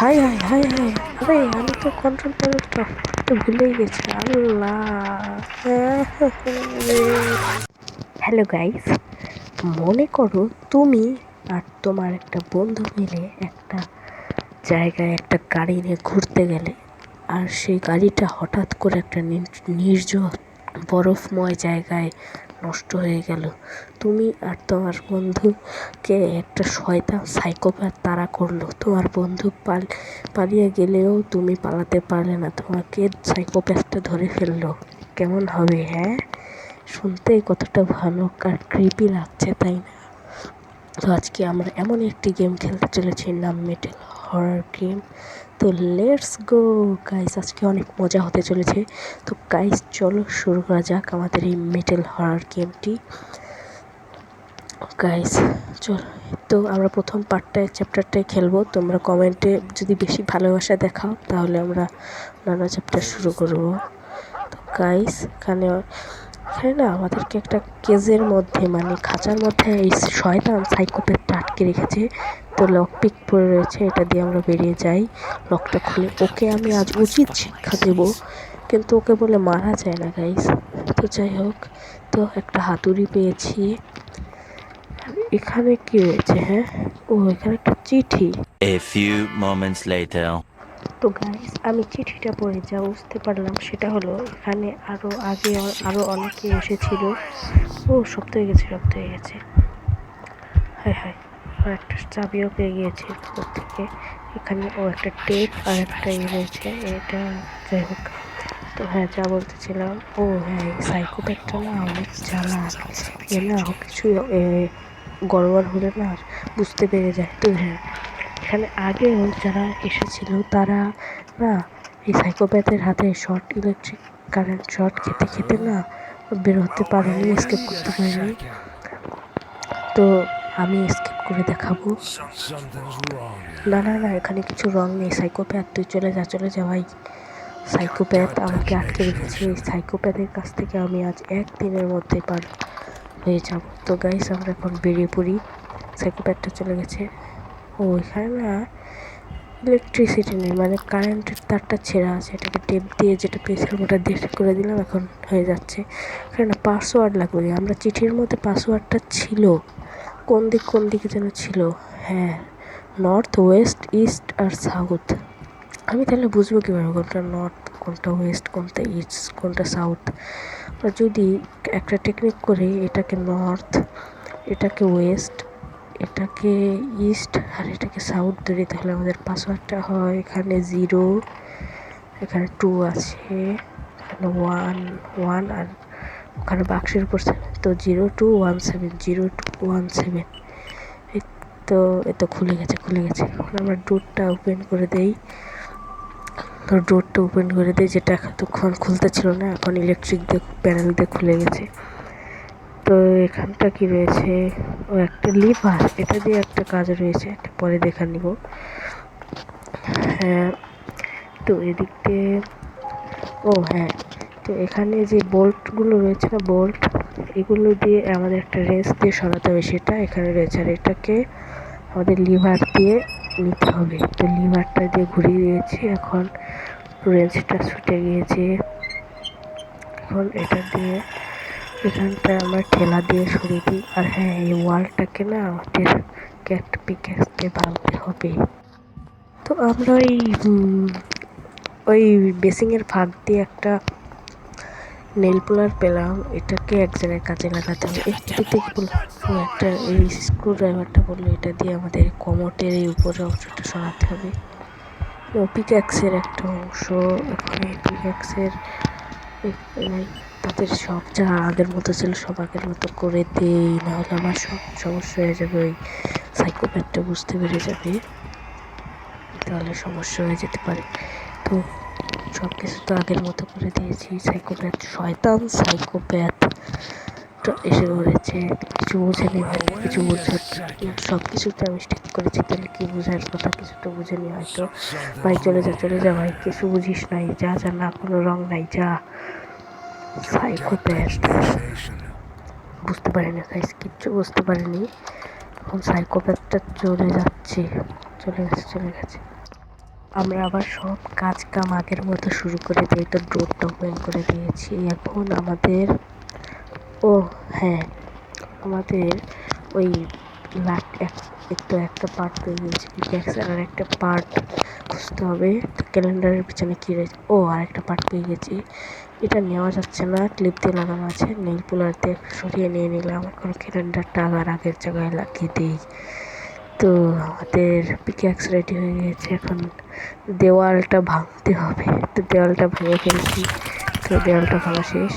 High high high high, আরে আমি তো কন্ট্রোল প্যানেলটা তো ভুলেই গেছি। আল্লাহ। হ্যালো গাইস, মনে করো তুমি আর তোমার একটা বন্ধু মিলে একটা জায়গায় একটা গাড়ি নিয়ে ঘুরতে গেলে, আর সেই গাড়িটা হঠাৎ করে একটা নির্জন বরফময় জায়গায় নষ্ট হয়ে গেল। তুমি আর তোমার বন্ধুকে একটা শয়তান সাইকোপ্যাথ তাড়া করলো। তোমার বন্ধু পালিয়ে গেলেও তুমি পালাতে পারলে না, তোমাকে সাইকোপ্যাথটা ধরে ফেললো। কেমন হবে? হ্যাঁ, শুনতে কতটা ভালো আর ক্রিপি লাগছে, তাই না? তো আজকে আমরা এমন একটি গেম খেলতে চলেছি, নাম মেটাল হরর গেম। তো লেটস গো গাইস, আজকে অনেক মজা হতে চলেছে। তো গাইস চলো শুরু করা যাক আমাদের এই মেটাল হরর গেমটি। গাইস চল, তো আমরা প্রথম চ্যাপ্টারটায় খেলবো। তোমরা কমেন্টে যদি বেশি ভালোবাসা দেখাও তাহলে আমরা নানা চ্যাপ্টার শুরু করব। তো গাইস এখানে না আমাদেরকে একটা কেজের মধ্যে, মানে খাঁচার মধ্যে এই শয়তান সাইকোপ্যাথটা আটকে রেখেছে। তো লক পিক পড়ে রয়েছে, এটা দিয়ে আমরা বেরিয়ে যাই। লকটা খুলে ওকে আমি আজ উচিত শিক্ষা দেব, কিন্তু ওকে বলে মারা যায় না গাইস। তো যাই হোক, তো একটা হাতুড়ি পেয়েছি। এখানে কি রয়েছে? হ্যাঁ, ও এখানে একটা চিঠি। A few moments later. তো গাইস আমি চিঠিটা পড়ে যা বুঝতে পারলাম সেটা হলো, এখানে আরো অনেকে এসেছিল। ও শব্দ হয়ে গেছে। হায় হায়, আর একটা চাবিও পেয়ে গিয়েছি ওর থেকে। এখানে ও একটা টেপ আর একটা রয়েছে, এটা যাই হোক। তো হ্যাঁ, যা বলতেছিলাম, ও হ্যাঁ, এই সাইকোপ্যাথটা না অনেক চালাক। এ না কিছু গড়বড় হলে না বুঝতে পেরে যায়। তো হ্যাঁ, এখানে আগেও যারা এসেছিল তারা না এই সাইকোপ্যাথের হাতে ইলেকট্রিক কারেন্ট শর্ট খেতে খেতে না বের হতে পারেনি, এসকেপ করতে পারেনি। তো আমি স্কিপ করে দেখাবো। না না না, এখানে কিছু রং নেই। সাইকোপ্যাথ, তুই চলে যা ভাই। সাইকোপ্যাথ আমাকে আটকে রেখেছে। এই সাইকোপ্যাথের কাছ থেকে আমি আজ একদিনের মধ্যে পার হয়ে যাব। তো গাইস আমরা এখন বেরিয়ে পড়ি। সাইকোপ্যাথটা চলে গেছে। ও এখানে না ইলেকট্রিসিটি নেই, মানে কারেন্টের তারটা ছেঁড়া আছে। এটাকে টেপ দিয়ে যেটা পেয়েছিলাম ওটা দিয়ে করে দিলাম, এখন হয়ে যাচ্ছে। এখানে না পাসওয়ার্ড লাগবে। আমরা চিঠির মধ্যে পাসওয়ার্ডটা ছিল, কোন দিকে যেন ছিল। হ্যাঁ, নর্থ, ওয়েস্ট, ইস্ট আর সাউথ। আমি তাহলে বুঝবো কীভাবে কোনটা নর্থ, কোনটা ওয়েস্ট, কোনটা ইস্ট, কোনটা সাউথ? আমরা যদি একটা টেকনিক করে এটাকে নর্থ, এটাকে ওয়েস্ট, এটাকে ইস্ট আর এটাকে সাউথ ধরি, তাহলে আমাদের পাসওয়ার্ডটা হয় এখানে 0, এখানে 2 আছে, এখানে 1 আর ওখানে বাক্সের উপর 7। তো 0217, 0217। এই তো এ তো খুলে গেছে। এখন আমরা ডোরটা ওপেন করে দেই। তো ডোরটা ওপেন করে দিই, যেটা এতক্ষণ খুলতে ছিল না, এখন ইলেকট্রিক প্যানেল দিয়ে খুলে গেছে। তো এখানটা কি রয়েছে? ও একটা লিভার, এটা দিয়ে একটা কাজ রয়েছে, এটা পরে দেখা নিব। হ্যাঁ, তো এদিক দিয়ে, ও হ্যাঁ, তো এখানে যে বোল্টগুলো রয়েছে না, এগুলো দিয়ে আমাদের একটা রেঞ্চ দিয়ে সরাতে হবে, সেটা এখানে রয়েছে। আর এটাকে আমাদের লিভার দিয়ে নিতে হবে। তো লিভারটা দিয়ে ঘুরিয়ে দিয়েছি, এখন রেঞ্চটা ছুটে গিয়েছে। এখন এটা দিয়ে এখানটা আমরা ঠেলা দিয়ে সরিয়ে দিই। আর হ্যাঁ, এই ওয়ালটাকে না আমাদের ক্যাট পিক্যাক্স দিয়ে ভাঙতে হবে। তো আমরা ওই বেসিংয়ের ফাঁক দিয়ে একটা নেল পোলার পেলাম, এটাকে এক জায়গায় কাজে লাগাতে হবে। এটা থেকে একটা এই স্ক্রু ড্রাইভারটা বললো, এটা দিয়ে আমাদের কোমরের এই উপরের অংশটা সরাতে হবে। পিক্যাক্সের একটা অংশ, এখন এই পিক্যাক্সের তাদের সব যা আগের মতো ছিল সব আগের মতো করে দেই, নাহলে আমার সব সমস্যা হয়ে যাবে। ওই সাইকোপ্যাথটা বুঝতে পেরে যাবে, তাহলে সমস্যা হয়ে যেতে পারে। তো সব কিছু তো আগের মতো করে দিয়েছি। শয়তান সাইকোপ্যাথটা এসে পড়েছে, কিছু বোঝেনি ভাই, কিছু বোঝার সব কিছুতে আমি ঠিক করেছি, তাহলে কি বোঝার কথা? কিছু তো বুঝেনি হয়তো। ভাই চলে যা ভাই, কিছু বুঝিস নাই, যা না, কোনো রং নাই, যা। সাইকোপ্যাথ বুঝতে পারিনি গাইস, কিচ্ছু বুঝতে পারিনি। এখন সাইকোপ্যাথটা চলে গেছে। আমরা আবার সব কাজ কাম আগের মতো শুরু করে দিই, তো ডোরটা ওপেন করে দিয়েছি। এখন আমাদের, ও হ্যাঁ, আমাদের ওই তো একটা পার্ট পেয়ে গেছি, পিক্যাক্সের আর একটা পার্ট খুঁজতে হবে। তো ক্যালেন্ডারের পিছনে কী রয়েছে, ও আর একটা পার্ট পেয়ে গেছি। এটা নেওয়া যাচ্ছে না, ক্লিপ দিয়ে লাগানো আছে, নেইল পুলার দিয়ে সরিয়ে নিয়ে নিলাম। এখন ক্যালেন্ডারটা আবার আগের জায়গায় লাগিয়ে দিই। তো আমাদের পিক্যাক্স রেডি হয়ে গেছে। এখন দেওয়ালটা ভাঙতে হবে, তো দেওয়ালটা ভেঙে ফেলছি। তো দেওয়ালটা ভাঙা শেষ।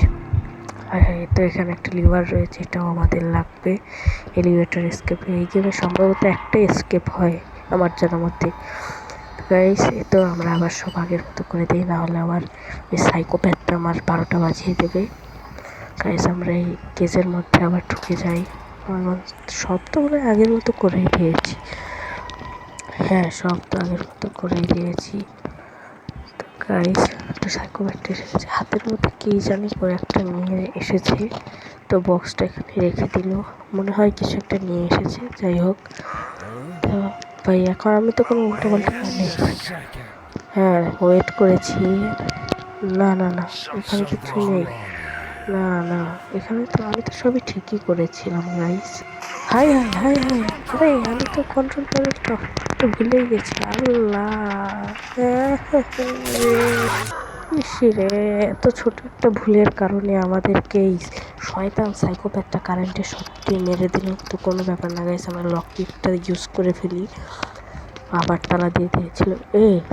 আর হ্যাঁ, তো এখানে একটা লিভার রয়েছে, এটাও আমাদের লাগবে। এলিভেটর এসকেপ, এই গেমে সম্ভবত একটা এসকেপ হয় আমার জানার মধ্যে। গাইস, তো আমরা আবার সব আগের মতো করে দিই, না হলে আবার ওই সাইকোপ্যাথটা আমার 12টা বাজিয়ে দেবে। গাইস, আমরা এই কেজের মধ্যে আবার ঢুকে যাই। আমার সব তো মনে হয় আগের মতো করেই দিয়েছি। হ্যাঁ, সব তো আগের মতো করেই দিয়েছি। তো গাইস, একটা সাইকোপ্যাথটা এসেছে, হাতের মধ্যে কী জানি করে একটা নিয়ে এসেছে। তো বক্সটা এখানে রেখে দিল, মনে হয় কিছু একটা নিয়ে এসেছে। যাই হোক, তো ভাই এখন আমি তো কোনো উল্টো পাল্টা নেই। হ্যাঁ, ওয়েট করেছি। না না না, এখানে কিছু নেই। না না, এখানে তো আমি তো সবই ঠিকই করেছিলাম guys. High high high high, আরে আমি তো কন্ট্রোল প্যানেলটা তো ভুলেই গেছি। আল্লাহ, ইসরে, এত ছোট একটা ভুলের কারণে আমাদেরকে এই শয়তান সাইকোপ্যাথটা কারেন্টের শক দিয়ে মেরে দিল। তো কোনো ব্যাপার না গাইস, আমরা লক পিকটা ইউজ করে ফেলি। আবার তালা দিয়ে দিয়েছিল।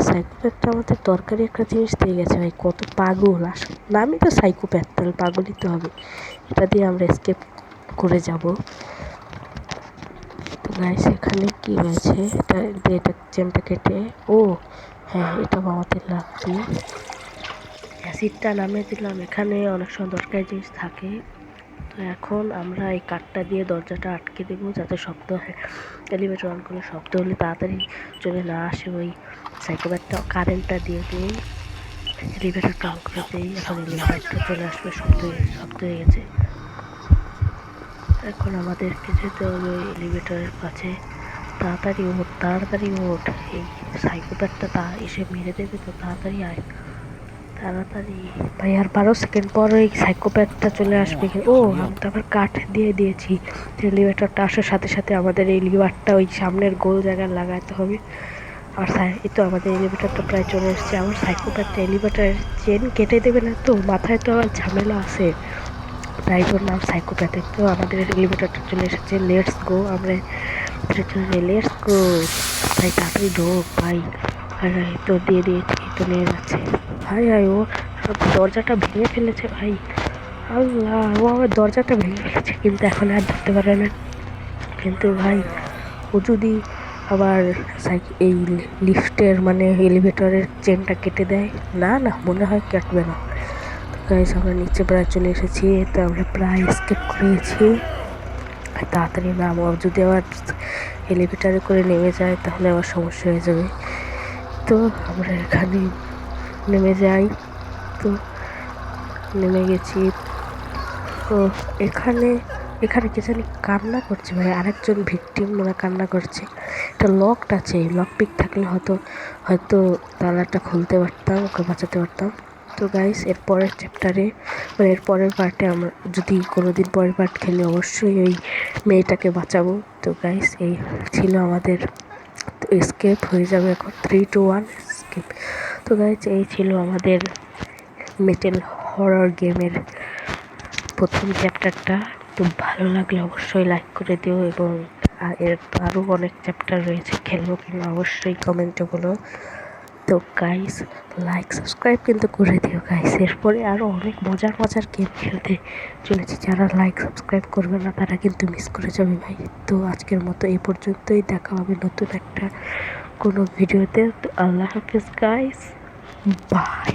সাইকোপ্যাথটা আমাদের দরকারি একটা জিনিস দিয়ে গেছে ভাই, কত পাগল আসলে। নামই তো সাইকোপ্যাথ, তাহলে পাগলই তো হবে। এটা দিয়ে আমরা এসকেপ করে যাব। তো গাইস, এখানে কি হয়েছে, এটা দিয়ে এটা চেনটা কেটে, ও হ্যাঁ, এটাও আমাদের লাগবে। অ্যাসিডটা নামিয়ে দিলাম, এখানে অনেক সময় দরকারি জিনিস থাকে। তো এখন আমরা এই কাঠটা দিয়ে দরজাটা আটকে দেবো, যাতে শব্দ হয়। এলিভেটর অন করলে শব্দ হলে তাড়াতাড়ি চলে না আসে। ওই সাইকোপ্যাথটা কারেন্টটা দিয়ে দিই, এলিভেটরটা অন করে দিই। এখন এলিভেটরটা চলে আসবে, শব্দ হয়ে গেছে। এখন আমাদেরকে যেতে হবে ওই এলিভেটরের কাছে। তাড়াতাড়ি ওঠ, তাড়াতাড়ি ওঠ, এই সাইকোপ্যাথটা এসে মেরে দেবে, তো তাড়াতাড়ি আয়, তাড়াতাড়ি। ভাই আর 12 সেকেন্ড পর ওই সাইকোপ্যাথটা চলে আসবে। ও, আমি তো আবার কাঠ দিয়ে দিয়েছি। এলিভেটরটা আসার সাথে সাথে আমাদের এই লিভারটা ওই সামনের গোল জায়গায় লাগাতে হবে। আর এই তো আমাদের এলিভেটরটা প্রায় চলে এসছে। আমার সাইকোপ্যাথটা এলিভেটরের চেন কেটে দেবে না তো, মাথায় তো আবার ঝামেলা আছে, তাই জন্য আমি সাইকোপ্যাথের। তো আমাদের এলিভেটরটা চলে এসেছে, লেটস গো। আমরা লেটস গো ভাই, তাড়াতাড়ি ঢোক ভাই। ভাই ভাই, তো দিয়ে দিয়েছি, তো নিয়ে যাচ্ছে। ভাই ভাই, ও দরজাটা ভেঙে ফেলেছে ভাই। আল্লাহ, ও আমার দরজাটা ভেঙে ফেলেছে, কিন্তু এখন আর ধরতে পারে না। কিন্তু ভাই, ও যদি আবার এই লিফটের মানে এলিভেটরের চেনটা কেটে দেয়, না না, মনে হয় কাটবে না। তো গাইস, আমরা নিচে প্রায় চলে এসেছি, তো আমরা প্রায় স্কিপ করেছি। তাড়াতাড়ি নামো, যদি আবার এলিভেটারে করে নেমে যায় তাহলে আবার সমস্যা হয়ে যাবে। তো আমরা এখানে নেমে যাই। তো নেমে গেছি। তো এখানে এখানে কে জানি কান্না করছে ভাই, আরেকজন ভিকটিম মনে কান্না করছে। এটা লকড আছে, লক পিক থাকলে হয়তো তালাটা খুলতে পারতাম, ওকে বাঁচাতে পারতাম। তো গাইস, এর পরের চ্যাপ্টারে মানে এর পরের পার্টে আমরা যদি কোনোদিন পরের পার্ট খেলে অবশ্যই ওই মেয়েটাকে বাঁচাবো। তো গাইস, এই ছিল আমাদের, তো এসকেপ হয়ে যাবে এখন 3, 2, 1 এসকেপ। তো গাইস, এই ছিল আমাদের মেটাল হরর গেমের প্রথম চ্যাপ্টারটা। তো ভালো লাগলে অবশ্যই লাইক করে দিও, এবং এর আরও অনেক চ্যাপ্টার রয়েছে, খেলবো কিনা অবশ্যই কমেন্টে বলো। তো গাইস, লাইক সাবস্ক্রাইব কিন্তু করে দিও গাইস, এরপরে আরও অনেক মজার মজার গেম খেলতে চলেছি। যারা লাইক সাবস্ক্রাইব করবে না তারা কিন্তু মিস করে যাবে ভাই। তো আজকের মতো এই পর্যন্তই, দেখা হবে নতুন একটা কোনো ভিডিওতে। তো আল্লাহ হাফিজ গাইস, বাই।